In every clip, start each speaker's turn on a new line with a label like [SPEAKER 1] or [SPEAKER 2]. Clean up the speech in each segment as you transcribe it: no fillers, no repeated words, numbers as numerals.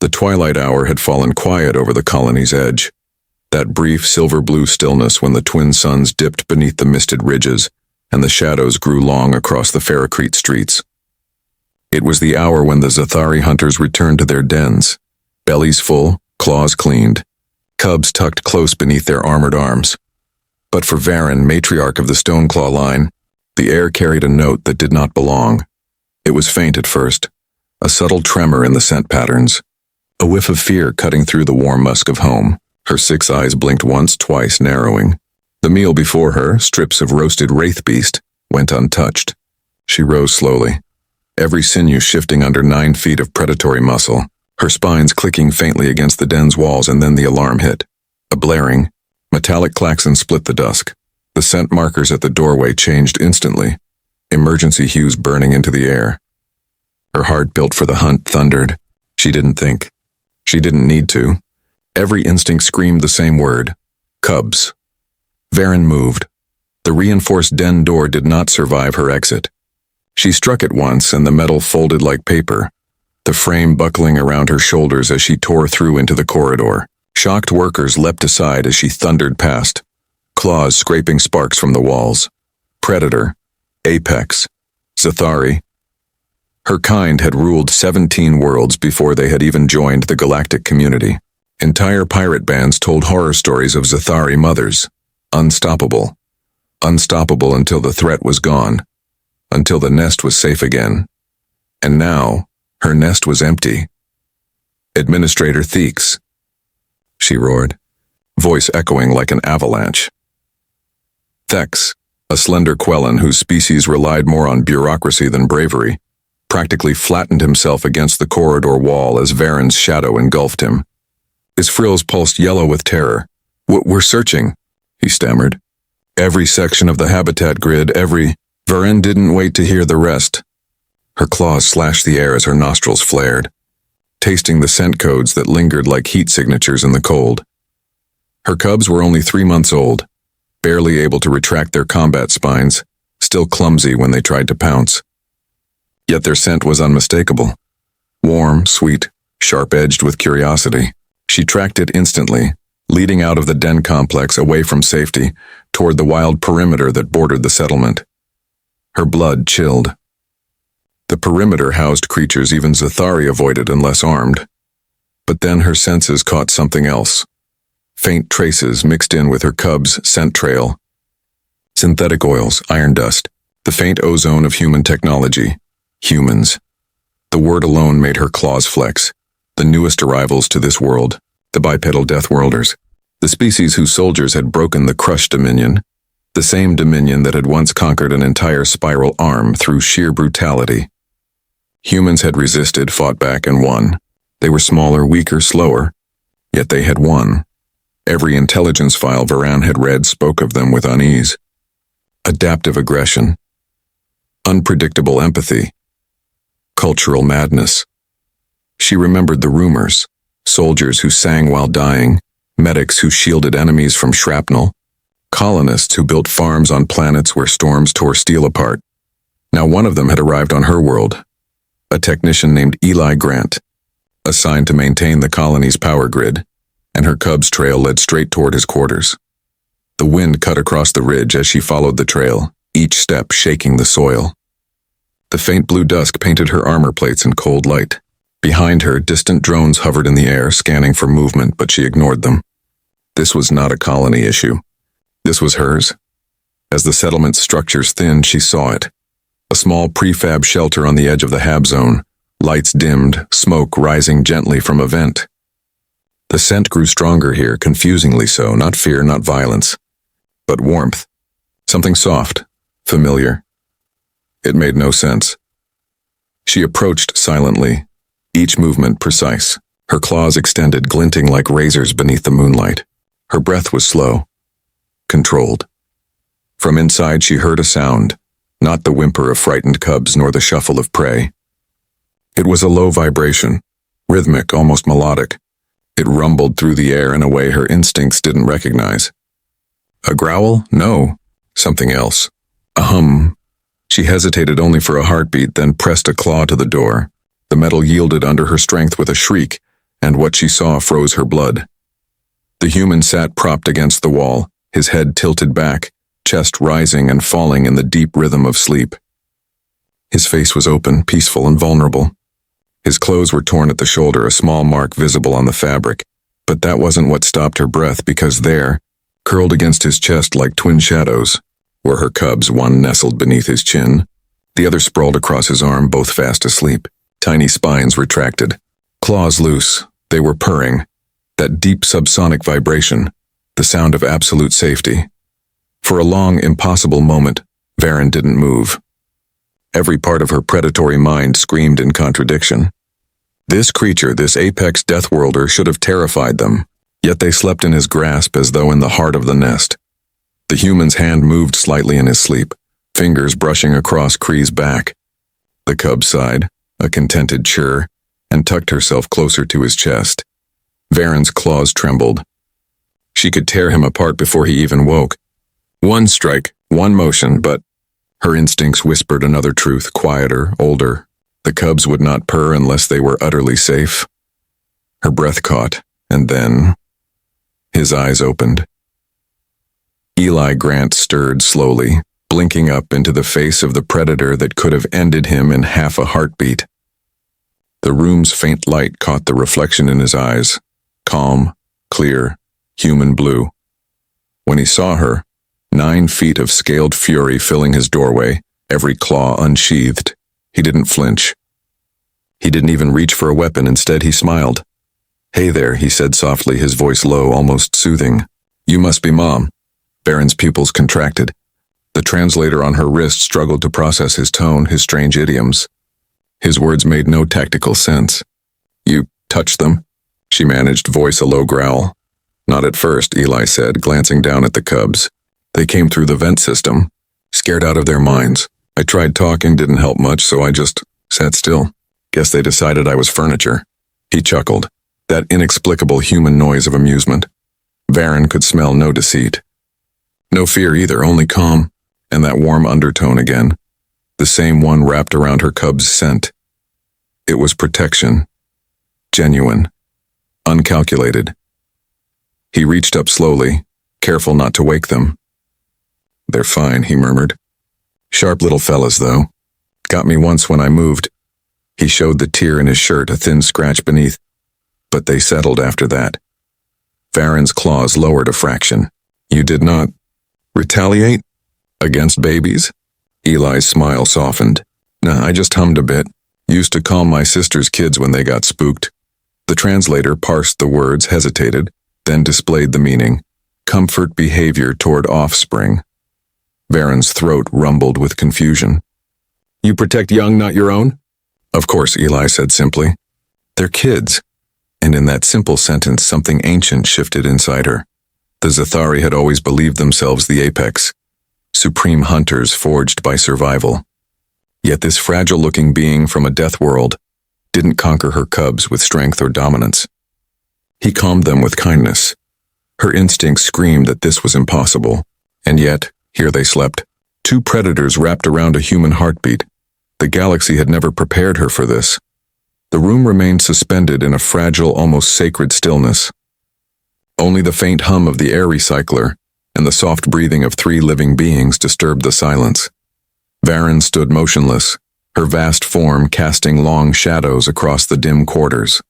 [SPEAKER 1] The twilight hour had fallen quiet over the colony's edge. That brief silver-blue stillness when the twin suns dipped beneath the misted ridges and the shadows grew long across the Ferrocrete streets. It was the hour when the Zathari hunters returned to their dens, bellies full, claws cleaned, cubs tucked close beneath their armored arms. But for Varen, matriarch of the Stoneclaw line, the air carried a note that did not belong. It was faint at first, a subtle tremor in the scent patterns, a whiff of fear cutting through the warm musk of home. Her 6 eyes blinked once, twice, narrowing. The meal before her, strips of roasted wraith beast, went untouched. She rose slowly, every sinew shifting under 9 feet of predatory muscle, her spines clicking faintly against the den's walls, and then the alarm hit. A blaring, metallic klaxon split the dusk. The scent markers at the doorway changed instantly, emergency hues burning into the air. Her heart, built for the hunt, thundered. She didn't think. She didn't need to. Every instinct screamed the same word: cubs. Varen moved. The reinforced den door did not survive her exit. She struck it once, and the metal folded like paper, the frame buckling around her shoulders as she tore through into the corridor. Shocked workers leapt aside as she thundered past, claws scraping sparks from the walls. Predator, Apex, Zathari. Her kind had ruled 17 worlds before they had even joined the galactic community. Entire pirate bands told horror stories of Zathari mothers. Unstoppable. Unstoppable until the threat was gone. Until the nest was safe again. And now, her nest was empty. Administrator Theeks, she roared, voice echoing like an avalanche. Thex, a slender Quellan whose species relied more on bureaucracy than bravery, practically flattened himself against the corridor wall as Varen's shadow engulfed him. His frills pulsed yellow with terror. We're searching, he stammered. Every section of the habitat grid, every... Varen didn't wait to hear the rest. Her claws slashed the air as her nostrils flared, tasting the scent codes that lingered like heat signatures in the cold. Her cubs were only 3 months old, barely able to retract their combat spines, still clumsy when they tried to pounce. Yet their scent was unmistakable. Warm, sweet, sharp-edged with curiosity. She tracked it instantly, leading out of the den complex away from safety, toward the wild perimeter that bordered the settlement. Her blood chilled. The perimeter housed creatures even Zathari avoided unless armed. But then her senses caught something else. Faint traces mixed in with her cub's scent trail. Synthetic oils, iron dust, the faint ozone of human technology. Humans. The word alone made her claws flex. The newest arrivals to this world, the bipedal Deathworlders, the species whose soldiers had broken the crushed dominion, the same dominion that had once conquered an entire spiral arm through sheer brutality. Humans had resisted, fought back, and won. They were smaller, weaker, slower, yet they had won. Every intelligence file Varen had read spoke of them with unease. Adaptive aggression, unpredictable empathy, cultural madness. She remembered the rumors, soldiers who sang while dying, medics who shielded enemies from shrapnel, colonists who built farms on planets where storms tore steel apart. Now one of them had arrived on her world, a technician named Eli Grant, assigned to maintain the colony's power grid, and her cub's trail led straight toward his quarters. The wind cut across the ridge as she followed the trail, each step shaking the soil. The faint blue dusk painted her armor plates in cold light. Behind her, distant drones hovered in the air, scanning for movement, but she ignored them. This was not a colony issue. This was hers. As the settlement's structures thinned, she saw it. A small prefab shelter on the edge of the hab zone, lights dimmed, smoke rising gently from a vent. The scent grew stronger here, confusingly so, not fear, not violence, but warmth. Something soft, familiar. It made no sense. She approached silently, each movement precise, her claws extended, glinting like razors beneath the moonlight. Her breath was slow, controlled. From inside she heard a sound, not the whimper of frightened cubs nor the shuffle of prey. It was a low vibration, rhythmic, almost melodic. It rumbled through the air in a way her instincts didn't recognize. A growl? No. Something else. A hum. She hesitated only for a heartbeat, then pressed a claw to the door. The metal yielded under her strength with a shriek, and what she saw froze her blood. The human sat propped against the wall, his head tilted back, chest rising and falling in the deep rhythm of sleep. His face was open, peaceful, and vulnerable. His clothes were torn at the shoulder, a small mark visible on the fabric, but that wasn't what stopped her breath, because there, curled against his chest like twin shadows, were her cubs, one nestled beneath his chin, the other sprawled across his arm, both fast asleep, tiny spines retracted, claws loose. They were purring, that deep subsonic vibration, the sound of absolute safety. For a long, impossible moment, Varen didn't move. Every part of her predatory mind screamed in contradiction. This creature, this apex deathworlder, should have terrified them, yet they slept in his grasp as though in the heart of the nest. The human's hand moved slightly in his sleep, fingers brushing across Kree's back. The cub sighed, a contented chirr, and tucked herself closer to his chest. Varen's claws trembled. She could tear him apart before he even woke. One strike, one motion, but her instincts whispered another truth, quieter, older. The cubs would not purr unless they were utterly safe. Her breath caught, and then his eyes opened. Eli Grant stirred slowly, blinking up into the face of the predator that could have ended him in half a heartbeat. The room's faint light caught the reflection in his eyes, calm, clear, human blue. When he saw her, 9 feet of scaled fury filling his doorway, every claw unsheathed, he didn't flinch. He didn't even reach for a weapon. Instead, he smiled. "Hey there," he said softly, his voice low, almost soothing. "You must be Mom." Varen's pupils contracted. The translator on her wrist struggled to process his tone, his strange idioms. His words made no tactical sense. "You touched them?" she managed, voice a low growl. "Not at first," Eli said, glancing down at the cubs. "They came through the vent system, scared out of their minds. I tried talking, didn't help much, so I just sat still. Guess they decided I was furniture." He chuckled, that inexplicable human noise of amusement. Varen could smell no deceit. No fear either, only calm, and that warm undertone again, the same one wrapped around her cub's scent. It was protection. Genuine. Uncalculated. He reached up slowly, careful not to wake them. "They're fine," he murmured. "Sharp little fellas, though. Got me once when I moved." He showed the tear in his shirt, a thin scratch beneath. But they settled after that. Varen's claws lowered a fraction. "You did not retaliate? Against babies?" Eli's smile softened. "Nah, I just hummed a bit. Used to calm my sister's kids when they got spooked." The translator parsed the words, hesitated, then displayed the meaning. Comfort behavior toward offspring. Varen's throat rumbled with confusion. "You protect young, not your own?" "Of course," Eli said simply. "They're kids." And in that simple sentence, something ancient shifted inside her. The Zathari had always believed themselves the apex, supreme hunters forged by survival. Yet this fragile-looking being from a death world didn't conquer her cubs with strength or dominance. He calmed them with kindness. Her instincts screamed that this was impossible, and yet, here they slept. 2 predators wrapped around a human heartbeat. The galaxy had never prepared her for this. The room remained suspended in a fragile, almost sacred stillness. Only the faint hum of the air recycler and the soft breathing of 3 living beings disturbed the silence. Varen stood motionless, her vast form casting long shadows across the dim quarters.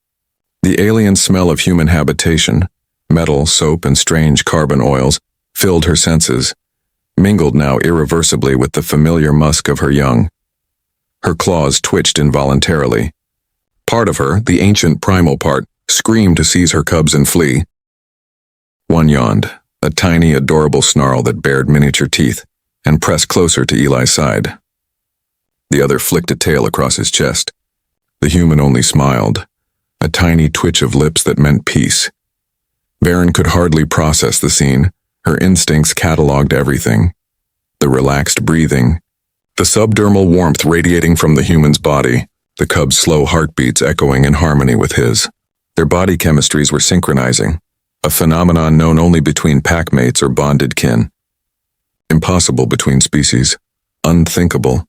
[SPEAKER 1] The alien smell of human habitation, metal, soap, and strange carbon oils, filled her senses, mingled now irreversibly with the familiar musk of her young. Her claws twitched involuntarily. Part of her, the ancient primal part, screamed to seize her cubs and flee. One yawned, a tiny, adorable snarl that bared miniature teeth, and pressed closer to Eli's side. The other flicked a tail across his chest. The human only smiled, a tiny twitch of lips that meant peace. Varen could hardly process the scene. Her instincts cataloged everything. The relaxed breathing, the subdermal warmth radiating from the human's body, the cub's slow heartbeats echoing in harmony with his. Their body chemistries were synchronizing, a phenomenon known only between packmates or bonded kin. Impossible between species, unthinkable,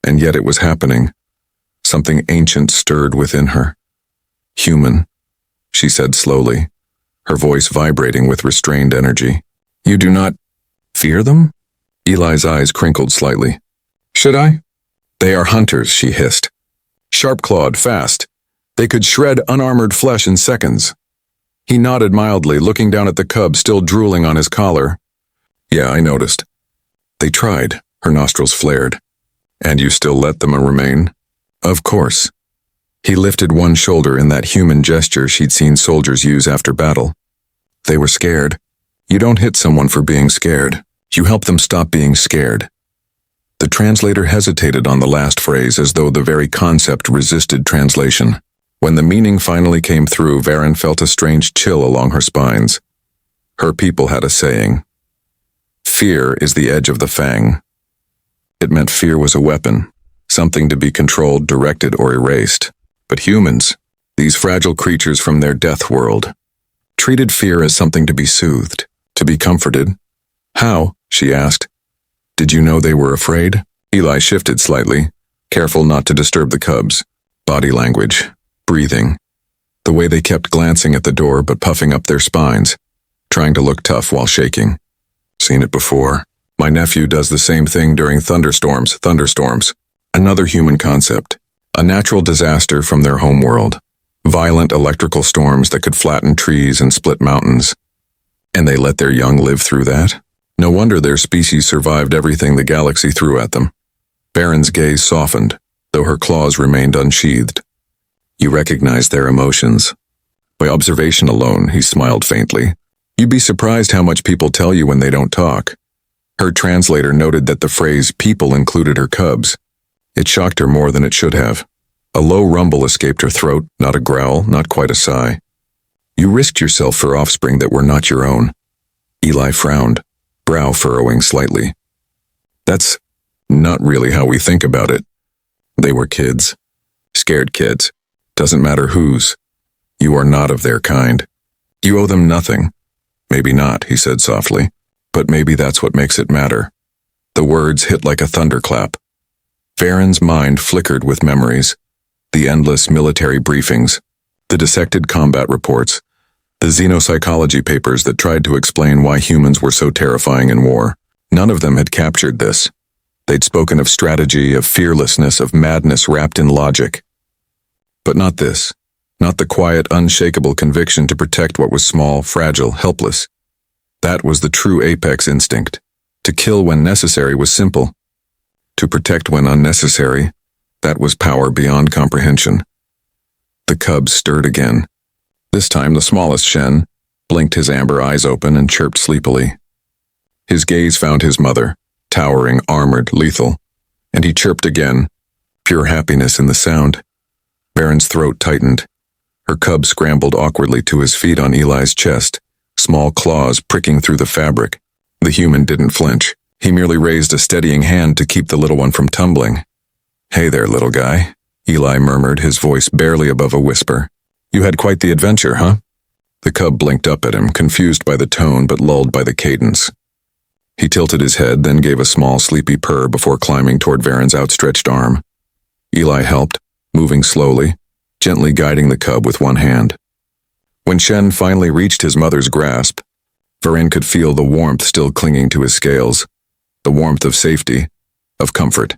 [SPEAKER 1] and yet it was happening. Something ancient stirred within her. Human. she said slowly, her voice vibrating with restrained energy. You do not fear them? Eli's eyes crinkled slightly. Should I? They are hunters, she hissed. Sharp-clawed, fast. They could shred unarmored flesh in seconds. He nodded mildly, looking down at the cub still drooling on his collar. Yeah, I noticed. They tried, her nostrils flared. And you still let them remain? Of course. He lifted one shoulder in that human gesture she'd seen soldiers use after battle. They were scared. You don't hit someone for being scared. You help them stop being scared. The translator hesitated on the last phrase as though the very concept resisted translation. When the meaning finally came through, Varen felt a strange chill along her spines. Her people had a saying. Fear is the edge of the fang. It meant fear was a weapon, something to be controlled, directed, or erased. But humans, these fragile creatures from their death world, treated fear as something to be soothed, to be comforted. How? She asked. Did you know they were afraid? Eli shifted slightly, careful not to disturb the cubs. Body language, breathing, the way they kept glancing at the door but puffing up their spines, trying to look tough while shaking. Seen it before. My nephew does the same thing during thunderstorms. Another human concept. A natural disaster from their homeworld. Violent electrical storms that could flatten trees and split mountains. And they let their young live through that? No wonder their species survived everything the galaxy threw at them. Varen's gaze softened, though her claws remained unsheathed. You recognize their emotions. By observation alone, he smiled faintly. You'd be surprised how much people tell you when they don't talk. Her translator noted that the phrase people included her cubs. It shocked her more than it should have. A low rumble escaped her throat, not a growl, not quite a sigh. You risked yourself for offspring that were not your own. Eli frowned, brow furrowing slightly. That's not really how we think about it. They were kids. Scared kids. Doesn't matter whose. You are not of their kind. You owe them nothing. Maybe not, he said softly, but maybe that's what makes it matter. The words hit like a thunderclap. Varen's mind flickered with memories. The endless military briefings, the dissected combat reports, the xenopsychology papers that tried to explain why humans were so terrifying in war. None of them had captured this. They'd spoken of strategy, of fearlessness, of madness wrapped in logic. But not this. Not the quiet, unshakable conviction to protect what was small, fragile, helpless. That was the true apex instinct. To kill when necessary was simple. To protect when unnecessary, that was power beyond comprehension. The cubs stirred again. This time the smallest Shen blinked his amber eyes open and chirped sleepily. His gaze found his mother, towering, armored, lethal, and he chirped again, pure happiness in the sound. Varen's throat tightened. Her cub scrambled awkwardly to his feet on Eli's chest, small claws pricking through the fabric. The human didn't flinch. He merely raised a steadying hand to keep the little one from tumbling. Hey there, little guy, Eli murmured, his voice barely above a whisper. You had quite the adventure, huh? The cub blinked up at him, confused by the tone but lulled by the cadence. He tilted his head, then gave a small sleepy purr before climbing toward Varen's outstretched arm. Eli helped, moving slowly, gently guiding the cub with one hand. When Shen finally reached his mother's grasp, Varen could feel the warmth still clinging to his scales, the warmth of safety, of comfort.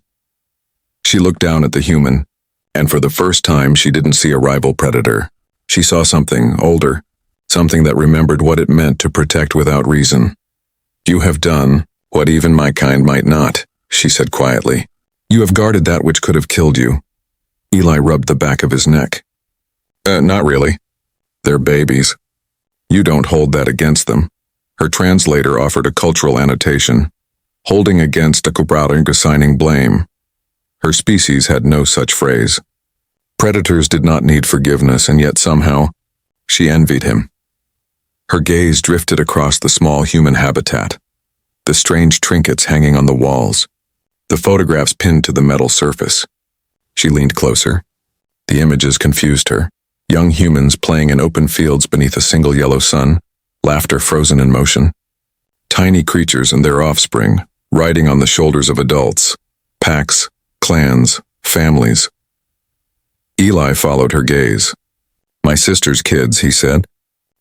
[SPEAKER 1] She looked down at the human, and for the first time she didn't see a rival predator. She saw something older, something that remembered what it meant to protect without reason. You have done what even my kind might not, she said quietly. You have guarded that which could have killed you. Eli rubbed the back of his neck. Not really. They're babies. You don't hold that against them. Her translator offered a cultural annotation, holding against a Kubrauting assigning blame. Her species had no such phrase. Predators did not need forgiveness, and yet somehow, she envied him. Her gaze drifted across the small human habitat, the strange trinkets hanging on the walls, the photographs pinned to the metal surface. She leaned closer. The images confused her. Young humans playing in open fields beneath a single yellow sun, laughter frozen in motion. Tiny creatures and their offspring, riding on the shoulders of adults, packs, clans, families. Eli followed her gaze. My sister's kids, he said.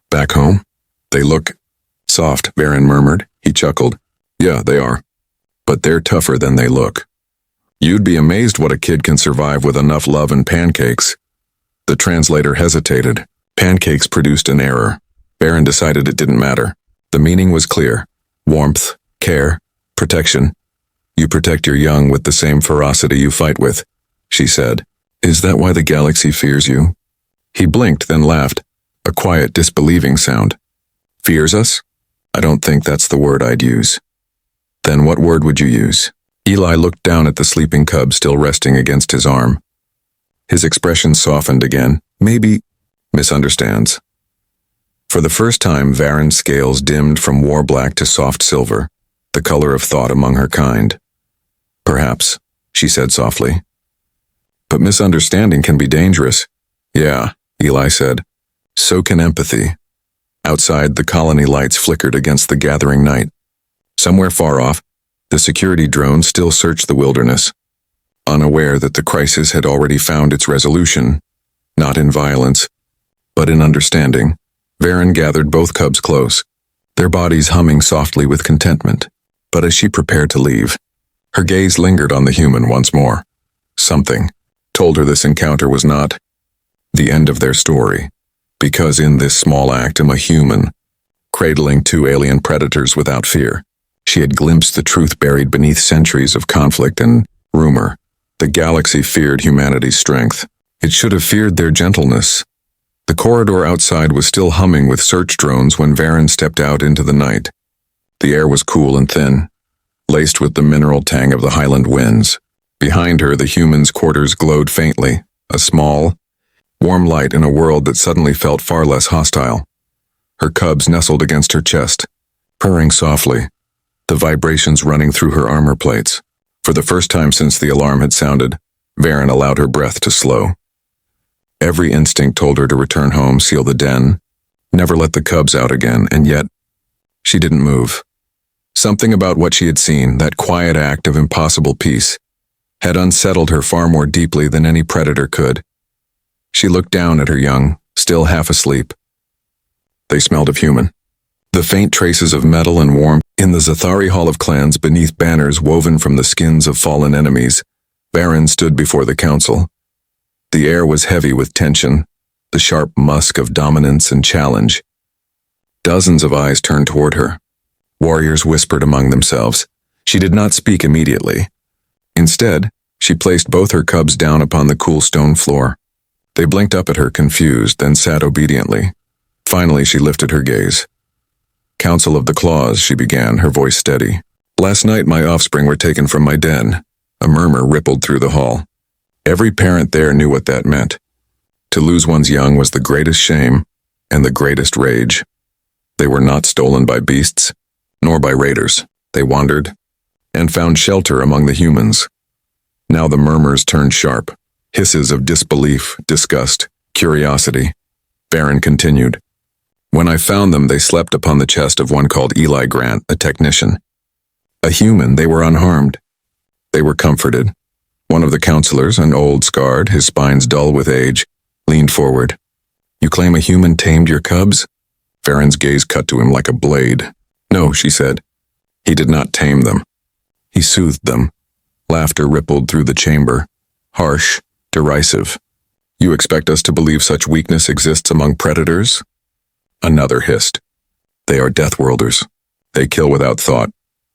[SPEAKER 1] Back home? They look soft, Varen murmured. He chuckled. Yeah, they are. But they're tougher than they look. You'd be amazed what a kid can survive with enough love and pancakes. The translator hesitated. Pancakes produced an error. Varen decided it didn't matter. The meaning was clear. Warmth, care, protection. You protect your young with the same ferocity you fight with, she said. Is that why the galaxy fears you? He blinked, then laughed, a quiet, disbelieving sound. Fears us? I don't think that's the word I'd use. Then what word would you use? Eli looked down at the sleeping cub still resting against his arm. His expression softened again. Maybe misunderstands. For the first time, Varen's scales dimmed from war black to soft silver, the color of thought among her kind. Perhaps, she said softly. But misunderstanding can be dangerous. Yeah, Eli said. So can empathy. Outside, the colony lights flickered against the gathering night. Somewhere far off, the security drone still searched the wilderness, unaware that the crisis had already found its resolution, not in violence, but in understanding. Varen gathered both cubs close, their bodies humming softly with contentment. But as she prepared to leave, her gaze lingered on the human once more. Something told her this encounter was not the end of their story, because in this small act a human, cradling two alien predators without fear, she had glimpsed the truth buried beneath centuries of conflict and rumor. The galaxy feared humanity's strength. It should have feared their gentleness. The corridor outside was still humming with search drones when Varen stepped out into the night. The air was cool and thin, laced with the mineral tang of the highland winds. Behind her, the human's quarters glowed faintly, a small, warm light in a world that suddenly felt far less hostile. Her cubs nestled against her chest, purring softly, the vibrations running through her armor plates. For the first time since the alarm had sounded, Varen allowed her breath to slow. Every instinct told her to return home, seal the den, never let the cubs out again, and yet, she didn't move. Something about what she had seen, that quiet act of impossible peace, had unsettled her far more deeply than any predator could. She looked down at her young, still half asleep. They smelled of human. The faint traces of metal and warmth in the Zathari Hall of Clans beneath banners woven from the skins of fallen enemies. Varen stood before the council. The air was heavy with tension, the sharp musk of dominance and challenge. Dozens of eyes turned toward her. Warriors whispered among themselves. She did not speak immediately. Instead, she placed both her cubs down upon the cool stone floor. They blinked up at her, confused, then sat obediently. Finally, she lifted her gaze. Council of the Claws, she began, her voice steady. Last night my offspring were taken from my den. A murmur rippled through the hall. Every parent there knew what that meant. To lose one's young was the greatest shame and the greatest rage. They were not stolen by beasts, nor by raiders. They wandered and found shelter among the humans. Now the murmurs turned sharp, hisses of disbelief, disgust, curiosity. Varen continued. When I found them, they slept upon the chest of one called Eli Grant, a technician. A human, they were unharmed. They were comforted. One of the counselors, an old scarred, his spines dull with age, leaned forward. You claim a human tamed your cubs? Varen's gaze cut to him like a blade. No, she said. He did not tame them. He soothed them. Laughter rippled through the chamber, harsh, derisive. You expect us to believe such weakness exists among predators? Another hissed. They are deathworlders. They kill without thought.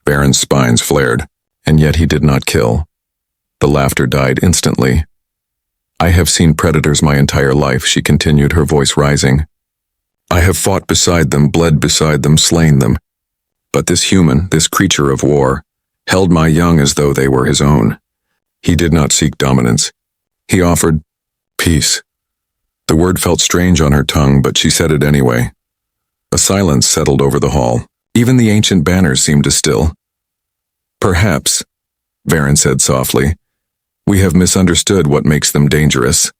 [SPEAKER 1] Varen's spines flared, and yet he did not kill. The laughter died instantly. I have seen predators my entire life, she continued, her voice rising. I have fought beside them, bled beside them, slain them. But this human, this creature of war, held my young as though they were his own. He did not seek dominance. He offered peace. The word felt strange on her tongue, but she said it anyway. A silence settled over the hall. Even the ancient banners seemed to still. Perhaps, Varen said softly, we have misunderstood what makes them dangerous.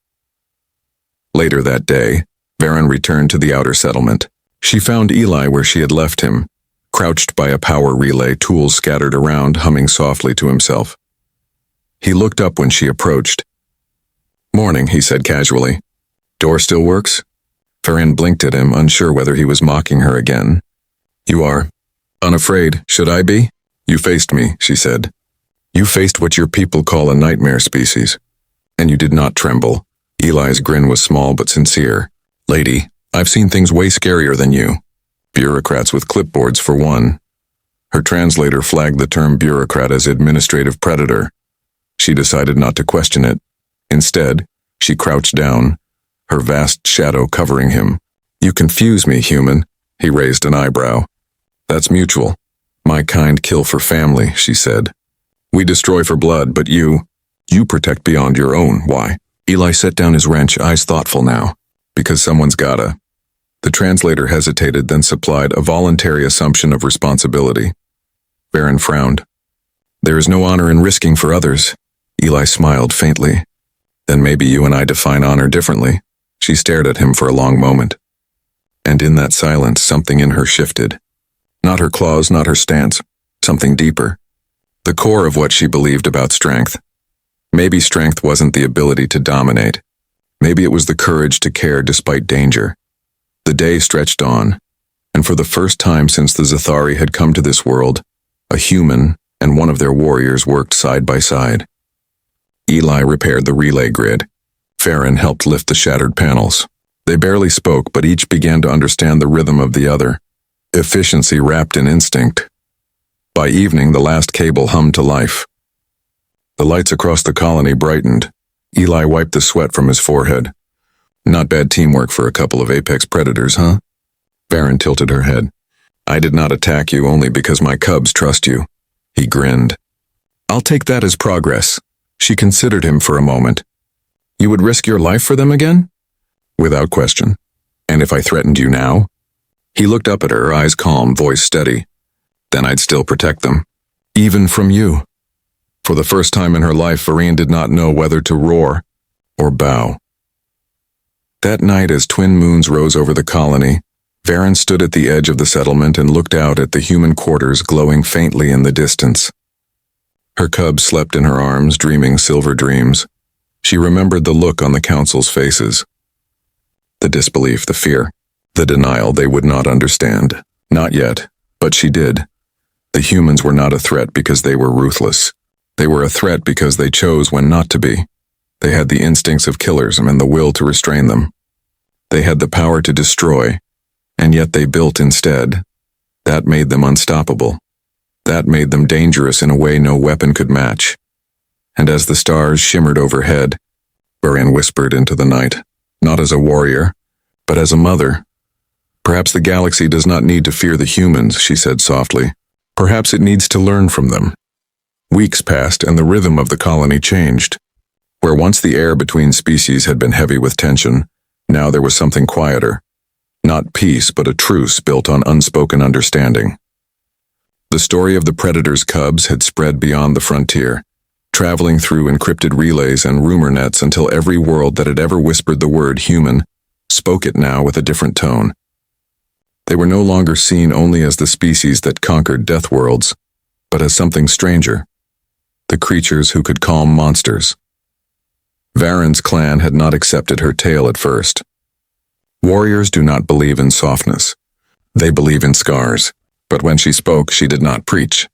[SPEAKER 1] Later that day, Varen returned to the outer settlement. She found Eli where she had left him, crouched by a power relay, tools scattered around, humming softly to himself. He looked up when she approached. Morning, he said casually. Door still works? Farine blinked at him, unsure whether he was mocking her again. You are unafraid, should I be? You faced me, she said. You faced what your people call a nightmare species. And you did not tremble. Eli's grin was small but sincere. Lady, I've seen things way scarier than you. Bureaucrats with clipboards for one. Her translator flagged the term bureaucrat as administrative predator. She decided not to question it. Instead, she crouched down, her vast shadow covering him. You confuse me, human. He raised an eyebrow. That's mutual. My kind kill for family, she said. We destroy for blood, but you protect beyond your own. Why? Eli set down his wrench, eyes thoughtful now. Because someone's gotta. The translator hesitated, then supplied a voluntary assumption of responsibility. Farine frowned. There is no honor in risking for others. Eli smiled faintly. Then maybe you and I define honor differently. She stared at him for a long moment. And in that silence, something in her shifted. Not her claws, not her stance. Something deeper. The core of what she believed about strength. Maybe strength wasn't the ability to dominate. Maybe it was the courage to care despite danger. The day stretched on, and for the first time since the Zathari had come to this world, a human and one of their warriors worked side by side. Eli repaired the relay grid. Farine helped lift the shattered panels. They barely spoke, but each began to understand the rhythm of the other. Efficiency wrapped in instinct. By evening, the last cable hummed to life. The lights across the colony brightened. Eli wiped the sweat from his forehead. Not bad teamwork for a couple of apex predators, huh? Farine tilted her head. I did not attack you only because my cubs trust you. He grinned. I'll take that as progress. She considered him for a moment. You would risk your life for them again? Without question. And if I threatened you now? He looked up at her, eyes calm, voice steady. Then I'd still protect them. Even from you. For the first time in her life, Farine did not know whether to roar or bow. That night, as twin moons rose over the colony, Farine stood at the edge of the settlement and looked out at the human quarters glowing faintly in the distance. Her cubs slept in her arms, dreaming silver dreams. She remembered the look on the council's faces. The disbelief, the fear, the denial they would not understand. Not yet, but she did. The humans were not a threat because they were ruthless. They were a threat because they chose when not to be. They had the instincts of killers and the will to restrain them. They had the power to destroy, and yet they built instead. That made them unstoppable. That made them dangerous in a way no weapon could match. And as the stars shimmered overhead, Farine whispered into the night, not as a warrior, but as a mother. Perhaps the galaxy does not need to fear the humans, she said softly. Perhaps it needs to learn from them. Weeks passed and the rhythm of the colony changed. Where once the air between species had been heavy with tension, now there was something quieter. Not peace, but a truce built on unspoken understanding. The story of the predator's cubs had spread beyond the frontier, traveling through encrypted relays and rumor nets until every world that had ever whispered the word human spoke it now with a different tone. They were no longer seen only as the species that conquered death worlds, but as something stranger. The creatures who could calm monsters. Farine's clan had not accepted her tale at first. Warriors do not believe in softness. They believe in scars. But when she spoke, she did not preach.